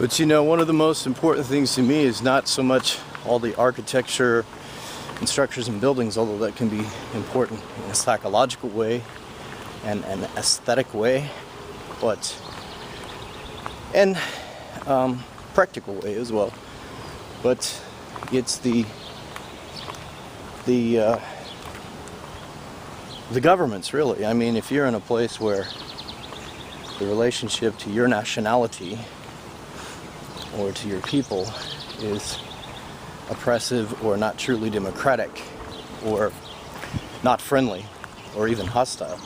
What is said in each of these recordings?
But you know, one of the most important things to me is not so much all the architecture and structures and buildings, although that can be important in a psychological way and an aesthetic way, but and practical way as well. But it's the governments, really. I mean, if you're in a place where the relationship to your nationality or to your people is oppressive or not truly democratic or not friendly or even hostile,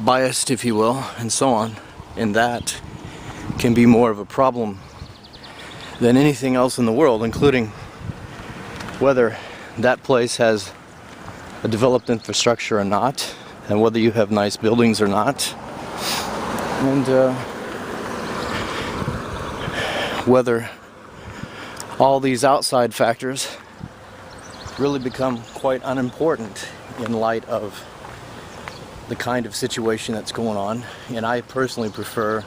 biased, if you will, and so on, and that can be more of a problem than anything else in the world, including whether that place has a developed infrastructure or not, and whether you have nice buildings or not, and whether all these outside factors really become quite unimportant in light of the kind of situation that's going on. And I personally prefer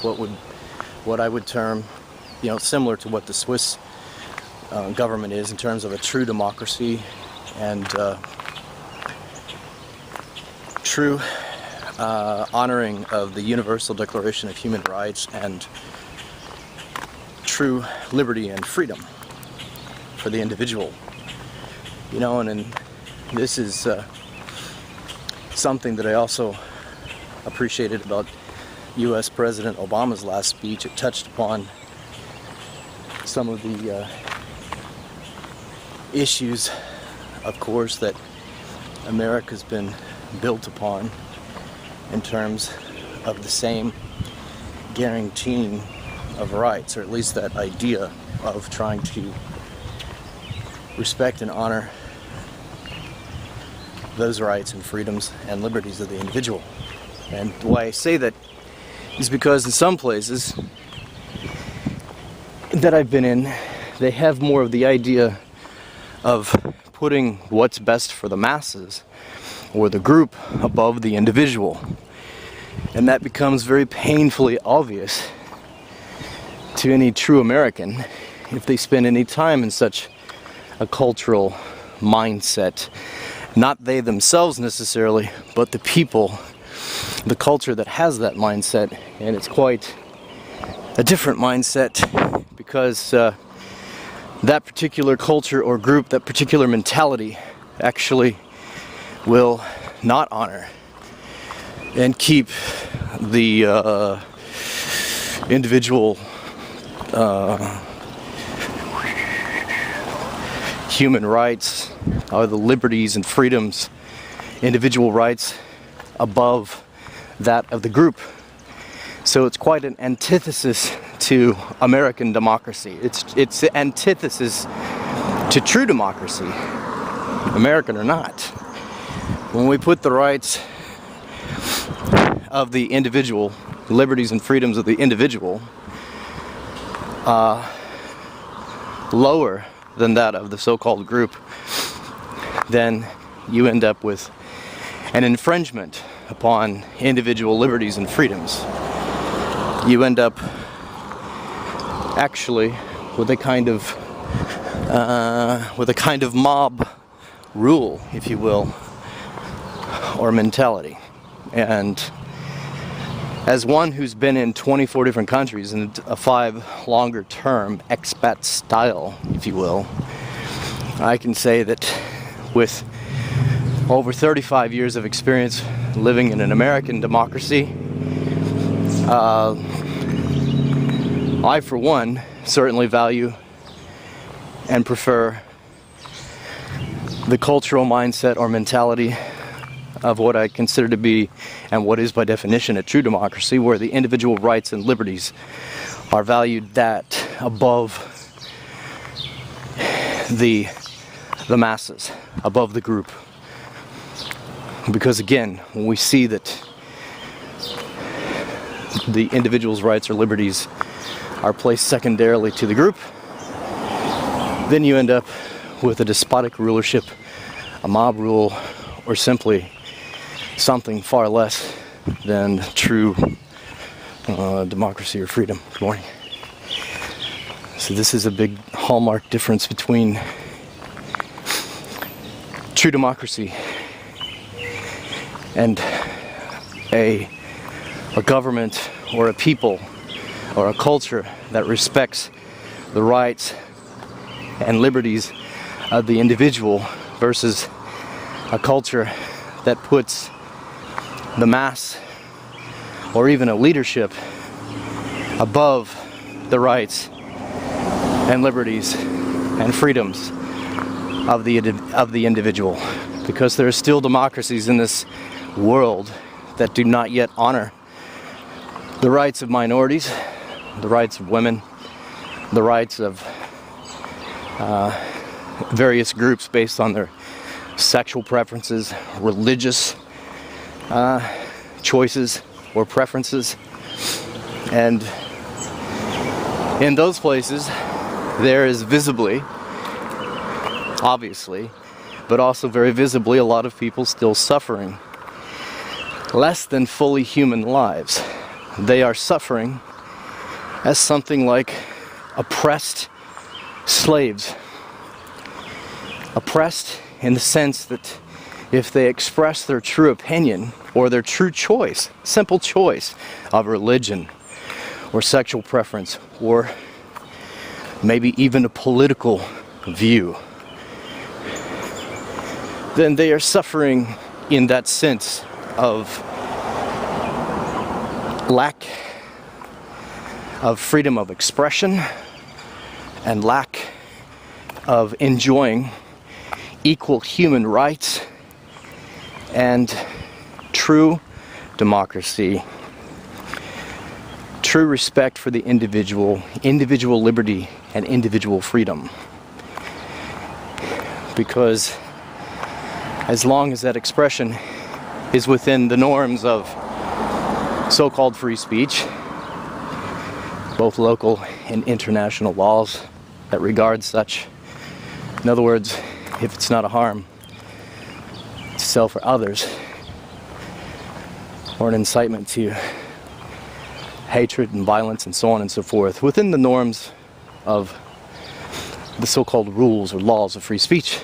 what I would term, similar to what the Swiss government is in terms of a true democracy and true honoring of the Universal Declaration of Human Rights and true liberty and freedom for the individual. And this is something that I also appreciated about U.S. President Obama's last speech. It touched upon some of the issues, of course, that America's been built upon in terms of the same guaranteeing of rights, or at least that idea of trying to respect and honor those rights and freedoms and liberties of the individual. And why I say that is because in some places that I've been in, they have more of the idea of putting what's best for the masses or the group above the individual. And that becomes very painfully obvious to any true American if they spend any time in such a cultural mindset. Not they themselves necessarily, but the people, the culture that has that mindset. And it's quite a different mindset because that particular culture or group, that particular mentality actually will not honor and keep the individual human rights, or the liberties and freedoms, individual rights above that of the group. So it's quite an antithesis to American democracy. It's the antithesis to true democracy, American or not. When we put the rights of the individual, liberties and freedoms of the individual, lower than that of the so-called group, then you end up with an infringement upon individual liberties and freedoms. You end up actually with a kind of mob rule, if you will, or mentality. And as one who's been in 24 different countries in a 5 longer term expat style, if you will, I can say that with over 35 years of experience living in an American democracy, I, for one, certainly value and prefer the cultural mindset or mentality of what I consider to be, and what is by definition, a true democracy, where the individual rights and liberties are valued that above the masses, above the group. Because again, when we see that the individual's rights or liberties are placed secondarily to the group, then you end up with a despotic rulership, a mob rule, or simply something far less than true democracy or freedom. Good morning. So this is a big hallmark difference between true democracy and a government or a people or a culture that respects the rights and liberties of the individual versus a culture that puts the mass or even a leadership above the rights and liberties and freedoms of the individual, because there are still democracies in this world that do not yet honor the rights of minorities, the rights of women, the rights of various groups based on their sexual preferences, religious choices or preferences. And in those places there is visibly, obviously, but also very visibly, a lot of people still suffering less than fully human lives. They are suffering as something like oppressed slaves. Oppressed in the sense that if they express their true opinion or their true choice, simple choice of religion or sexual preference or maybe even a political view, then they are suffering in that sense of lack of freedom of expression and lack of enjoying equal human rights and true democracy, true respect for the individual, individual liberty and individual freedom. Because as long as that expression is within the norms of so-called free speech, both local and international laws that regard such, in other words, if it's not a harm to self or others, or an incitement to hatred and violence and so on and so forth, within the norms of the so-called rules or laws of free speech,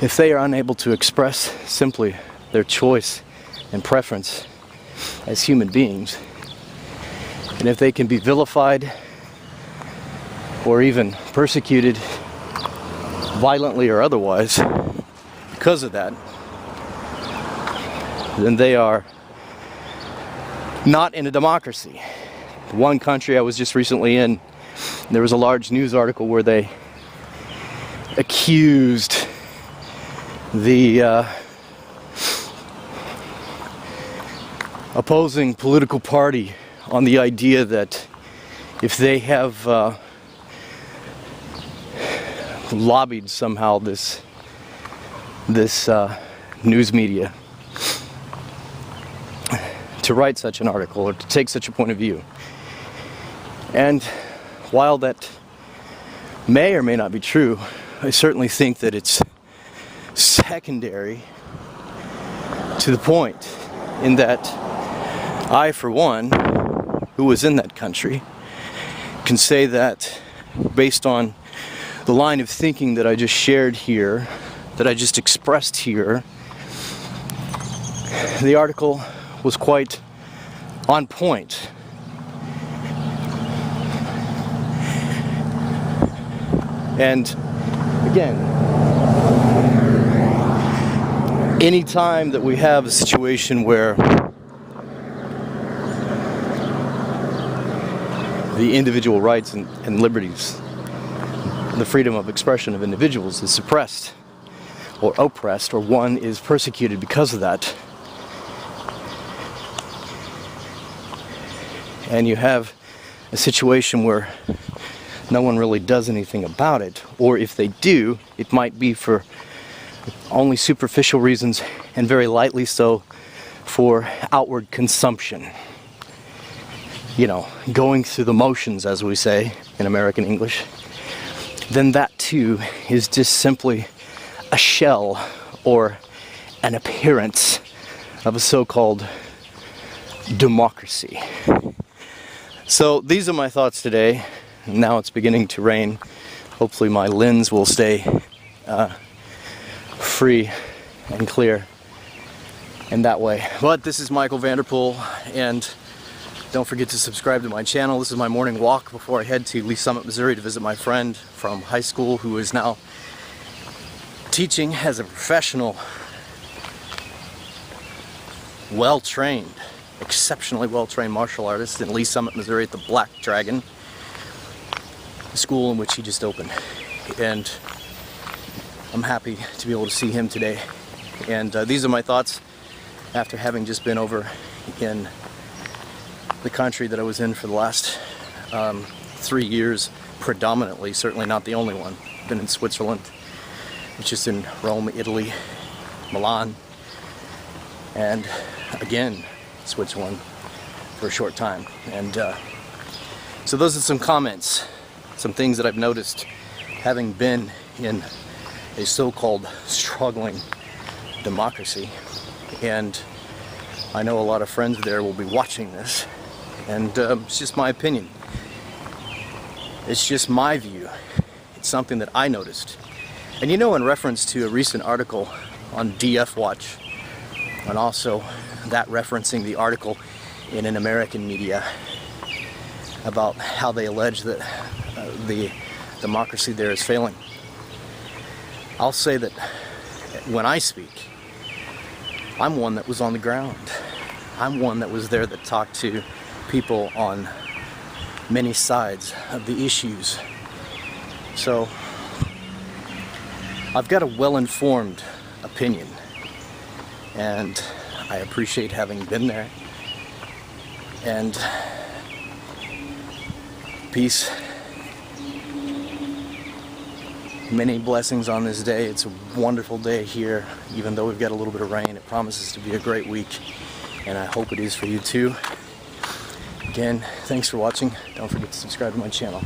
if they are unable to express simply their choice and preference as human beings, and if they can be vilified or even persecuted violently or otherwise because of that, then they are not in a democracy. One country I was just recently in, there was a large news article where they accused the opposing political party on the idea that if they have lobbied somehow this news media to write such an article or to take such a point of view. And while that may or may not be true, I certainly think that it's secondary to the point, in that I, for one, who was in that country, can say that based on the line of thinking that I just shared here, that I just expressed here, the article was quite on point. And again, any time that we have a situation where the individual rights and liberties, the freedom of expression of individuals is suppressed or oppressed, or one is persecuted because of that, and you have a situation where no one really does anything about it, or if they do, it might be for only superficial reasons, and very lightly so for outward consumption. You know, going through the motions, as we say in American English, then that too is just simply a shell or an appearance of a so-called democracy. So these are my thoughts today. Now it's beginning to rain. Hopefully my lens will stay free and clear in that way. But this is Michael Vanderpool, and don't forget to subscribe to my channel. This is my morning walk before I head to Lee Summit, Missouri to visit my friend from high school who is now teaching as a professional, well-trained, exceptionally well-trained martial artist in Lee Summit, Missouri at the Black Dragon, the school in which he just opened. And I'm happy to be able to see him today. And these are my thoughts after having just been over in the country that I was in for the last 3 years, predominantly, certainly not the only one. I've been in Switzerland, just in Rome, Italy, Milan, and again, Switzerland for a short time. And so those are some comments, some things that I've noticed having been in a so-called struggling democracy. And I know a lot of friends there will be watching this, and it's just my opinion. It's just my view. It's something that I noticed. And you know, in reference to a recent article on DF Watch, and also that referencing the article in an American media about how they allege that the democracy there is failing, I'll say that when I speak, I'm one that was on the ground. I'm one that was there that talked to people on many sides of the issues. So I've got a well-informed opinion, and I appreciate having been there. And peace. Many blessings on this day. It's a wonderful day here, even though we've got a little bit of rain. It promises to be a great week, and I hope it is for you too. Again, thanks for watching. Don't forget to subscribe to my channel.